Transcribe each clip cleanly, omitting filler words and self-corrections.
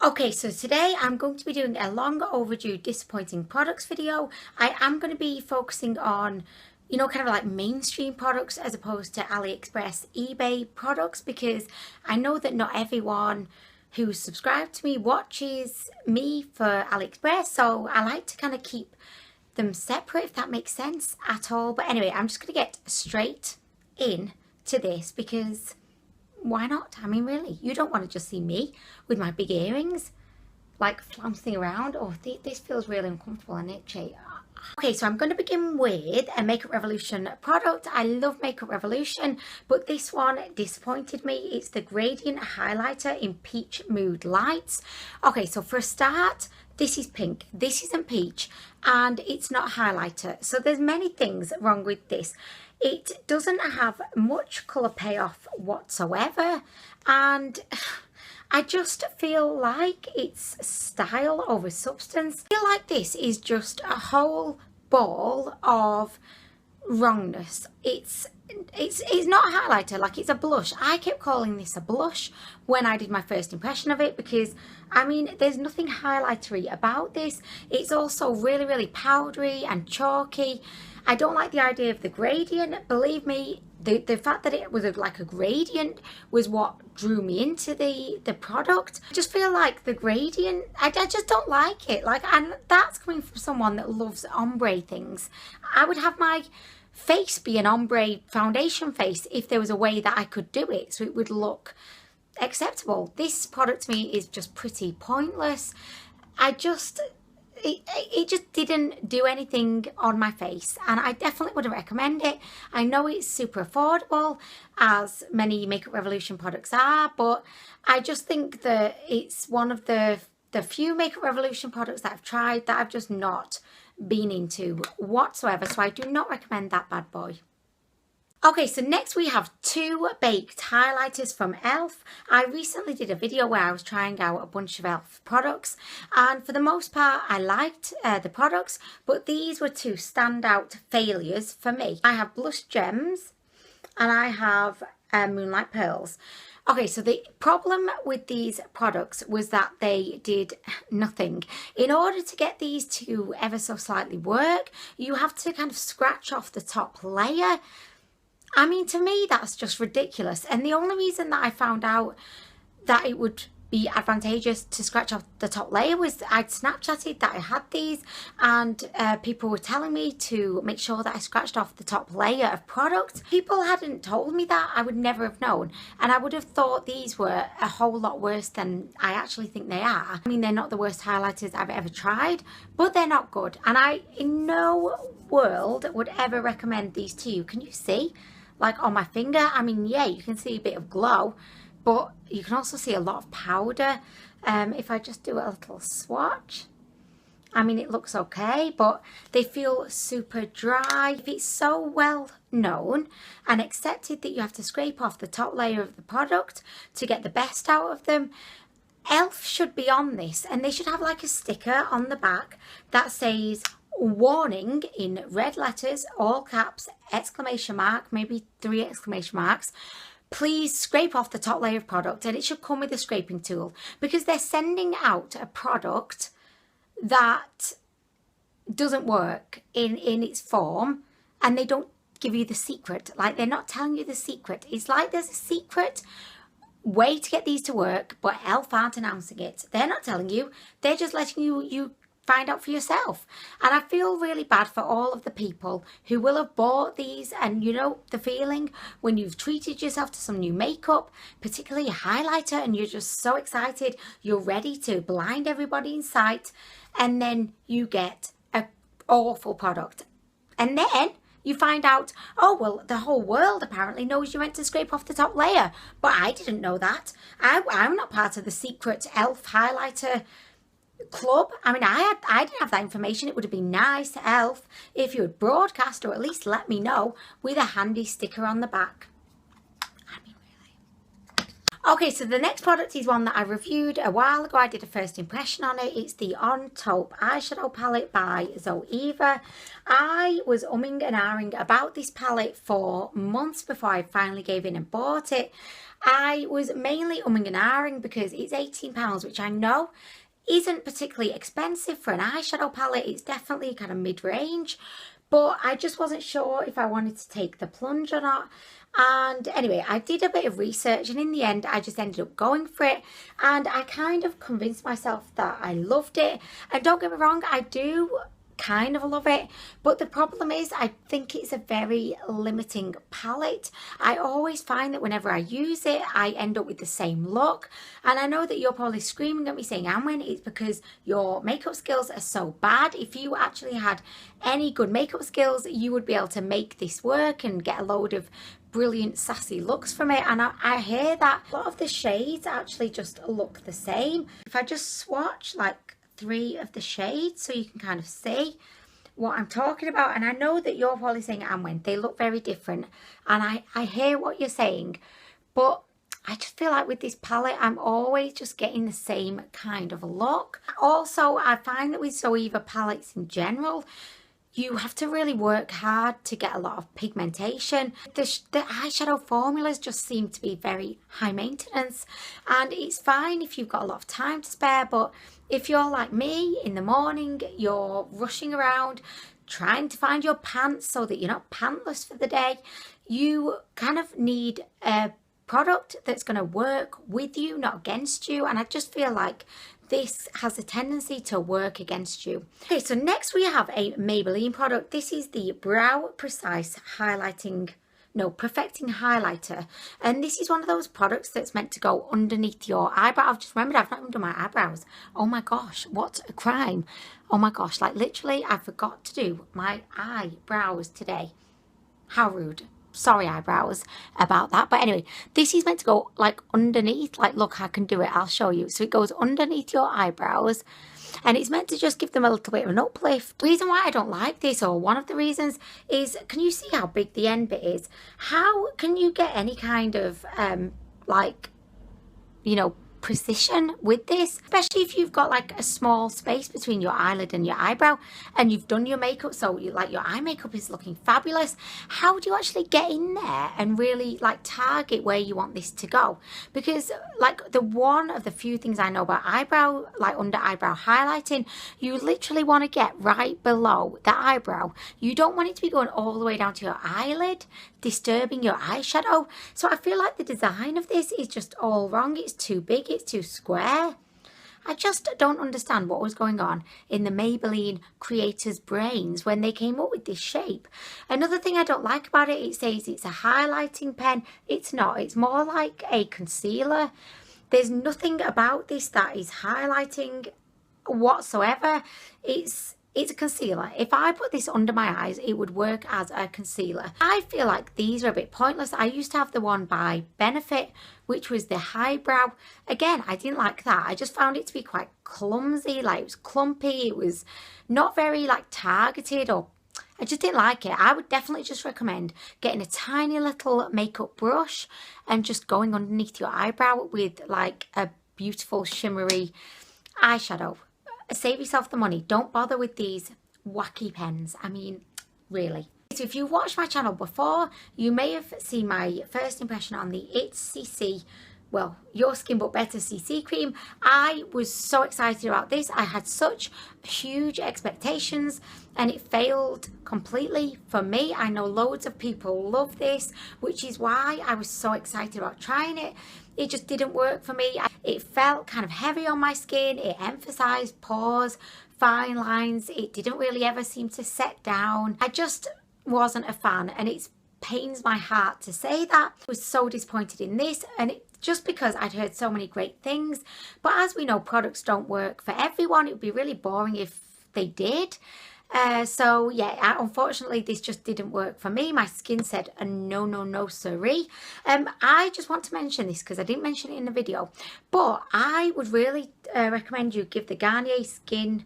Okay, so today I'm going to be doing a long overdue disappointing products video. I am going to be focusing on, kind of like mainstream products as opposed to AliExpress, eBay products, because I know that not everyone who's subscribed to me watches me for AliExpress, so I like to kind of keep them separate, if that makes sense at all. But anyway, I'm just going to get straight in to this because why not? I mean, really, you don't want to just see me with my big earrings like flouncing around. Oh, this feels really uncomfortable and itchy. Okay, so I'm going to begin with a Makeup Revolution product. I love Makeup Revolution, but this one disappointed me. It's the Gradient Highlighter in Peach Mood Lights. Okay, so for a start, this is pink, this isn't peach, and it's not highlighter. So there's many things wrong with this. It doesn't have much colour payoff whatsoever, and I just feel like it's style over substance. I feel like this is just a whole ball of wrongness. It's not a highlighter, like it's a blush. I kept calling this a blush when I did my first impression of it because, I mean, there's nothing highlightery about this. It's also really, really powdery and chalky. I don't like the idea of the gradient. Believe me, the fact that it was like a gradient was what drew me into the product. I just feel like the gradient, I just don't like it. And that's coming from someone that loves ombre things. I would have my face be an ombre foundation face if there was a way that I could do it so it would look acceptable. This product to me is just pretty pointless. It just didn't do anything on my face, and I definitely wouldn't recommend it. I know it's super affordable, as many Makeup Revolution products are, but I just think that it's one of the few Makeup Revolution products that I've tried that I've just not been into whatsoever, so I do not recommend that bad boy. Okay, so next we have two baked highlighters from e.l.f. I recently did a video where I was trying out a bunch of e.l.f. products, and for the most part I liked the products, but these were two standout failures for me. I have Blush Gems and I have Moonlight Pearls. Okay, so the problem with these products was that they did nothing. In order to get these to ever so slightly work, you have to kind of scratch off the top layer. I mean, to me, that's just ridiculous. And the only reason that I found out that it would be advantageous to scratch off the top layer was I'd Snapchatted that I had these, and people were telling me to make sure that I scratched off the top layer of product. People hadn't told me that, I would never have known, and I would have thought these were a whole lot worse than I actually think they are. I mean, they're not the worst highlighters I've ever tried, but they're not good, and I in no world would ever recommend these to you. Can you see? Like on my finger, I mean, yeah, you can see a bit of glow, but you can also see a lot of powder. If I just do a little swatch, I mean, it looks okay, but they feel super dry. If it's so well known and accepted that you have to scrape off the top layer of the product to get the best out of them, e.l.f. should be on this, and they should have like a sticker on the back that says warning in red letters, all caps, exclamation mark, maybe 3 exclamation marks. Please scrape off the top layer of product, and it should come with a scraping tool, because they're sending out a product that doesn't work in its form, and they don't give you the secret. Like, they're not telling you the secret. It's like there's a secret way to get these to work, but e.l.f. aren't announcing it. They're not telling you. They're just letting you find out for yourself. And I feel really bad for all of the people who will have bought these, and you know the feeling when you've treated yourself to some new makeup, particularly a highlighter, and you're just so excited, you're ready to blind everybody in sight, and then you get an awful product, and then you find out, oh, well, the whole world apparently knows you meant to scrape off the top layer, but I didn't know that. I'm not part of the secret e.l.f. highlighter club. I mean, I didn't have that information. It would have been nice, e.l.f., if you had broadcast or at least let me know with a handy sticker on the back. I mean, really. Okay, so the next product is one that I reviewed a while ago. I did a first impression on it. It's the On Taupe Eyeshadow Palette by Zoeva. I was umming and ahhing about this palette for months before I finally gave in and bought it. I was mainly umming and ahhing because it's £18, which I know isn't particularly expensive for an eyeshadow palette. It's definitely kind of mid-range, but I just wasn't sure if I wanted to take the plunge or not. And anyway, I did a bit of research, and in the end I just ended up going for it, and I kind of convinced myself that I loved it. And don't get me wrong, I do kind of love it, but the problem is I think it's a very limiting palette. I always find that whenever I use it I end up with the same look, and I know that you're probably screaming at me saying, Anwen, it's because your makeup skills are so bad. If you actually had any good makeup skills, you would be able to make this work and get a load of brilliant sassy looks from it. And I hear that a lot of the shades actually just look the same. If I just swatch like 3 of the shades so you can kind of see what I'm talking about, and I know that you're probably saying, Anwen, they look very different, and I hear what you're saying, but I just feel like with this palette I'm always just getting the same kind of look. Also, I find that with Zoeva palettes in general, you have to really work hard to get a lot of pigmentation. The eyeshadow formulas just seem to be very high maintenance, and it's fine if you've got a lot of time to spare, but if you're like me in the morning, you're rushing around trying to find your pants so that you're not pantless for the day, you kind of need a product that's going to work with you, not against you. And I just feel like this has a tendency to work against you. Okay, so next we have a Maybelline product. This is the Brow Precise Perfecting Highlighter, and this is one of those products that's meant to go underneath your eyebrow. I've just remembered I've not even done my eyebrows. Oh my gosh, what a crime. Oh my gosh, like literally I forgot to do my eyebrows today. How rude. Sorry, eyebrows, about that. But anyway, this is meant to go like underneath. Like, look, I can do it, I'll show you. So it goes underneath your eyebrows, and it's meant to just give them a little bit of an uplift. The reason why I don't like this, or one of the reasons, is, can you see how big the end bit is? How can you get any kind of like, you know, precision with this, especially if you've got like a small space between your eyelid and your eyebrow and you've done your makeup, so you like your eye makeup is looking fabulous? How do you actually get in there and really like target where you want this to go? Because like the one of the few things I know about eyebrow, like under eyebrow highlighting, you literally want to get right below the eyebrow. You don't want it to be going all the way down to your eyelid, disturbing your eyeshadow. So I feel like the design of this is just all wrong. It's too big, it's too square. I just don't understand what was going on in the Maybelline creators' brains when they came up with this shape. Another thing I don't like about it, it says it's a highlighting pen. It's not. It's more like a concealer. There's nothing about this that is highlighting whatsoever. It's a concealer. If I put this under my eyes, it would work as a concealer. I feel like these are a bit pointless. I used to have the one by Benefit, which was the highbrow. Again, I didn't like that. I just found it to be quite clumsy, like it was clumpy. It was not very like targeted, or I just didn't like it. I would definitely just recommend getting a tiny little makeup brush and just going underneath your eyebrow with like a beautiful shimmery eyeshadow. Save yourself the money. Don't bother with these wacky pens. I mean, really. So if you've watched my channel before, you may have seen my first impression on the It's CC, well, Your Skin But Better CC cream. I was so excited about this. I had such huge expectations and it failed completely for me. I know loads of people love this, which is why I was so excited about trying it. It just didn't work for me. It felt kind of heavy on my skin. It emphasized pores, fine lines. It didn't really ever seem to set down. I just wasn't a fan, and it pains my heart to say that. I was so disappointed in this, and just because I'd heard so many great things. But as we know, products don't work for everyone. It would be really boring if they did. So yeah, unfortunately this just didn't work for me. My skin said no, no, no siree. I just want to mention this because I didn't mention it in the video, but I would really recommend you give the Garnier Skin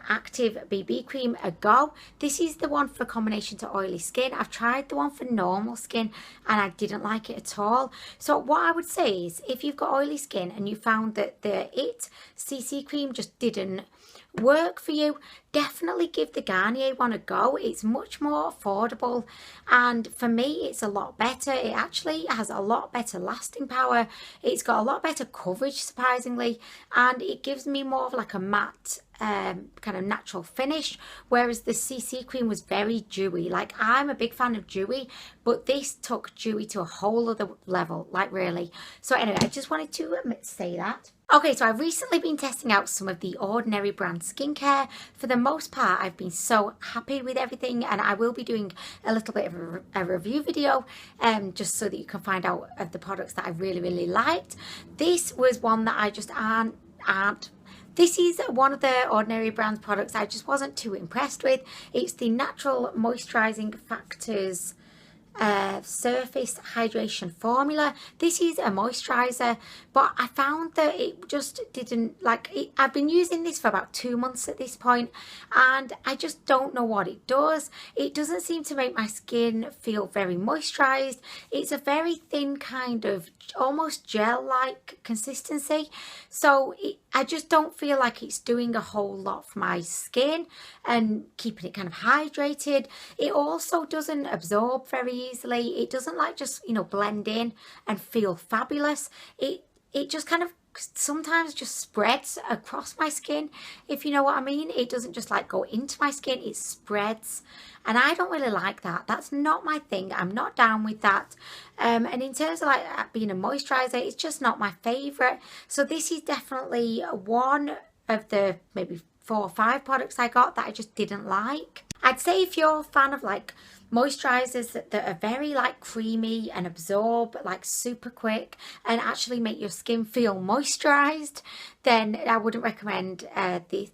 Active BB Cream a go. This is the one for combination to oily skin. I've tried the one for normal skin and I didn't like it at all. So what I would say is, if you've got oily skin and you found that the It CC cream just didn't work for you, definitely give the Garnier one a go. It's much more affordable, and for me it's a lot better. It actually has a lot better lasting power. It's got a lot better coverage, surprisingly, and it gives me more of like a matte kind of natural finish, whereas the CC cream was very dewy. Like, I'm a big fan of dewy, but this took dewy to a whole other level, like really. So anyway, I just wanted to say that. Okay, so I've recently been testing out some of the Ordinary brand skincare. For the most part, I've been so happy with everything, and I will be doing a little bit of a review video just so that you can find out of the products that I really liked. This was one that I just This is one of the Ordinary brand products I just wasn't too impressed with. It's the Natural Moisturizing Factors Surface Hydration Formula. This is a moisturizer, but I found that it just didn't like it. I've been using this for about 2 months at this point, and I just don't know what it does. It doesn't seem to make my skin feel very moisturized. It's a very thin kind of almost gel-like consistency, so I just don't feel like it's doing a whole lot for my skin and keeping it kind of hydrated. It also doesn't absorb very easily. It doesn't like just, you know, blend in and feel fabulous. It just kind of sometimes just spreads across my skin, if you know what I mean. It doesn't just like go into my skin, it spreads, and I don't really like that. That's not my thing. I'm not down with that. And in terms of like being a moisturizer, it's just not my favorite. So this is definitely one of the maybe 4 or 5 products I got that I just didn't like. I'd say if you're a fan of like moisturizers that are very like creamy and absorb like super quick and actually make your skin feel moisturized, then I wouldn't recommend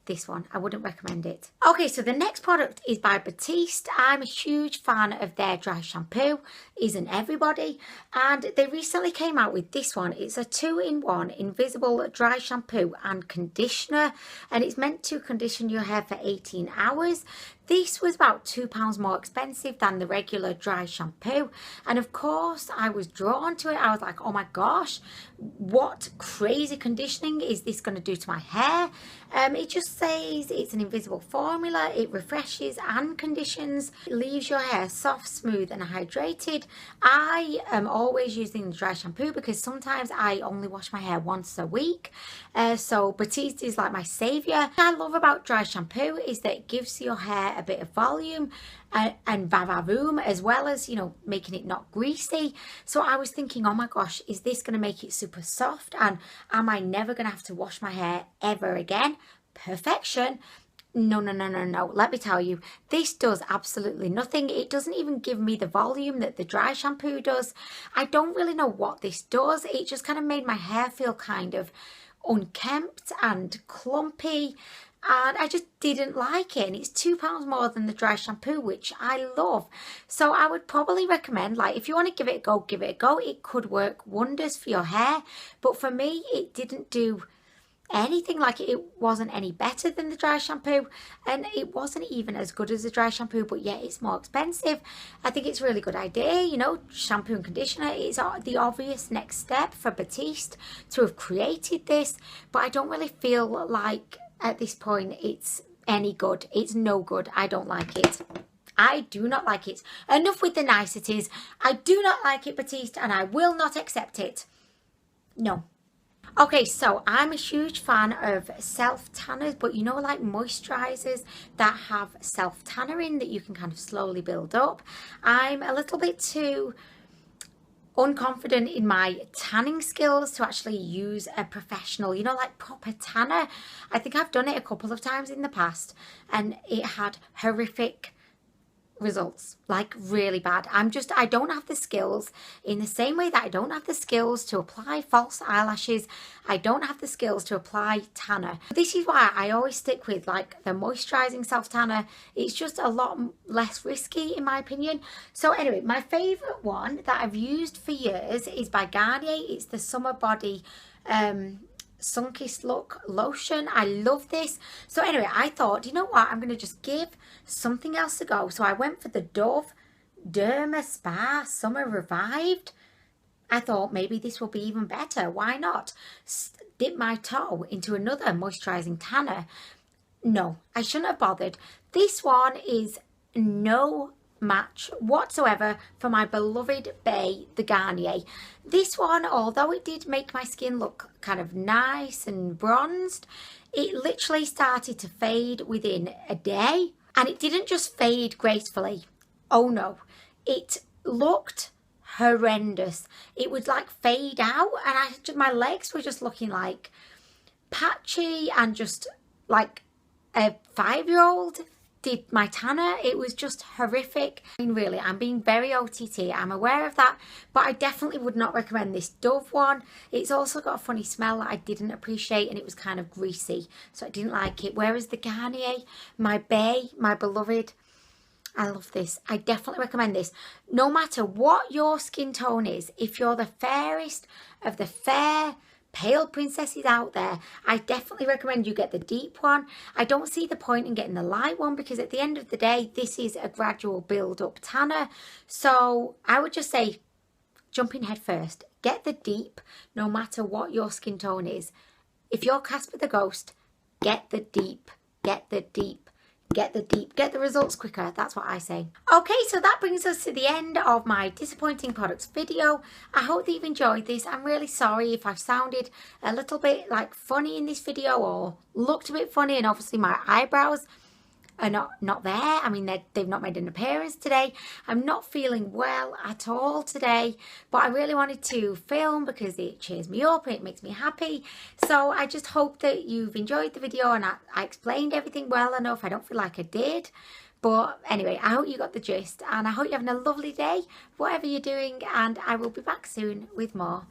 this one. I wouldn't recommend it. Okay, so the next product is by Batiste. I'm a huge fan of their dry shampoo. Isn't everybody? And they recently came out with this one. It's a 2-in-1 invisible dry shampoo and conditioner, and it's meant to condition your hair for 18 hours. This was about £2 more expensive than the regular dry shampoo, and of course I was drawn to it. I was like, oh my gosh, what crazy conditioning is this going to do to my hair? It just says it's an invisible formula. It refreshes and conditions. It leaves your hair soft, smooth and hydrated. I am always using the dry shampoo because sometimes I only wash my hair once a week. So Batiste is like my saviour. What I love about dry shampoo is that it gives your hair a bit of volume and va-va-voom, as well as, you know, making it not greasy. So I was thinking, oh my gosh, is this going to make it super soft, and am I never going to have to wash my hair ever again? Perfection. No. Let me tell you, this does absolutely nothing. It doesn't even give me the volume that the dry shampoo does. I don't really know what this does. It just kind of made my hair feel kind of unkempt and clumpy, and I just didn't like it. And it's £2 more than the dry shampoo, which I love. So I would probably recommend, like, if you want to give it a go, give it a go. It could work wonders for your hair, but for me it didn't do anything. Like, it wasn't any better than the dry shampoo, and it wasn't even as good as the dry shampoo, but yet it's more expensive. I think it's a really good idea, you know. Shampoo and conditioner is the obvious next step for Batiste to have created this, but I don't really feel like at this point it's any good. It's no good. I don't like it. I do not like it. Enough with the niceties. I do not like it, Batiste, and I will not accept it. No. Okay, so I'm a huge fan of self-tanners, but you know, like moisturizers that have self-tanner in that you can kind of slowly build up. I'm a little bit too unconfident in my tanning skills to actually use a professional, you know, like proper tanner. I think I've done it a couple of times in the past and it had horrific results, like really bad. I don't have the skills, in the same way that I don't have the skills to apply false eyelashes. I don't have the skills to apply tanner. This is why I always stick with like the moisturizing self tanner. It's just a lot less risky in my opinion. So anyway, my favorite one that I've used for years is by Garnier. It's the Summer Body Sunkissed Look lotion. I love this. So anyway, I thought, you know what, I'm going to just give something else a go. So I went for the Dove Derma Spa Summer Revived. I thought maybe this will be even better. Why not dip my toe into another moisturising tanner? No, I shouldn't have bothered. This one is no match whatsoever for my beloved Bay, the Garnier. This one, although it did make my skin look kind of nice and bronzed, it literally started to fade within a day. And it didn't just fade gracefully. Oh no, it looked horrendous. It would like fade out, and my legs were just looking like patchy and just like a 5-year-old did my tanner. It was just horrific. I mean, really, I'm being very OTT, I'm aware of that, but I definitely would not recommend this Dove one. It's also got a funny smell that I didn't appreciate, and it was kind of greasy, so I didn't like it. Whereas the Garnier, my Bay, my beloved, I love this. I definitely recommend this. No matter what your skin tone is, if you're the fairest of the fair, pale princesses out there, I definitely recommend you get the deep one. I don't see the point in getting the light one, because at the end of the day, this is a gradual build up tanner. So I would just say, jump in head first. Get the deep, no matter what your skin tone is. If you're Casper the Ghost, get the deep, get the deep. Get the deep, get the results quicker. That's what I say. Okay, so that brings us to the end of my disappointing products video. I hope that you've enjoyed this. I'm really sorry if I've sounded a little bit like funny in this video or looked a bit funny, and obviously my eyebrows are not there. I mean, they've not made an appearance today. I'm not feeling well at all today, but I really wanted to film because it cheers me up, it makes me happy. So I just hope that you've enjoyed the video, and I explained everything well enough. I don't feel like I did, but anyway, I hope you got the gist, and I hope you're having a lovely day, whatever you're doing, and I will be back soon with more.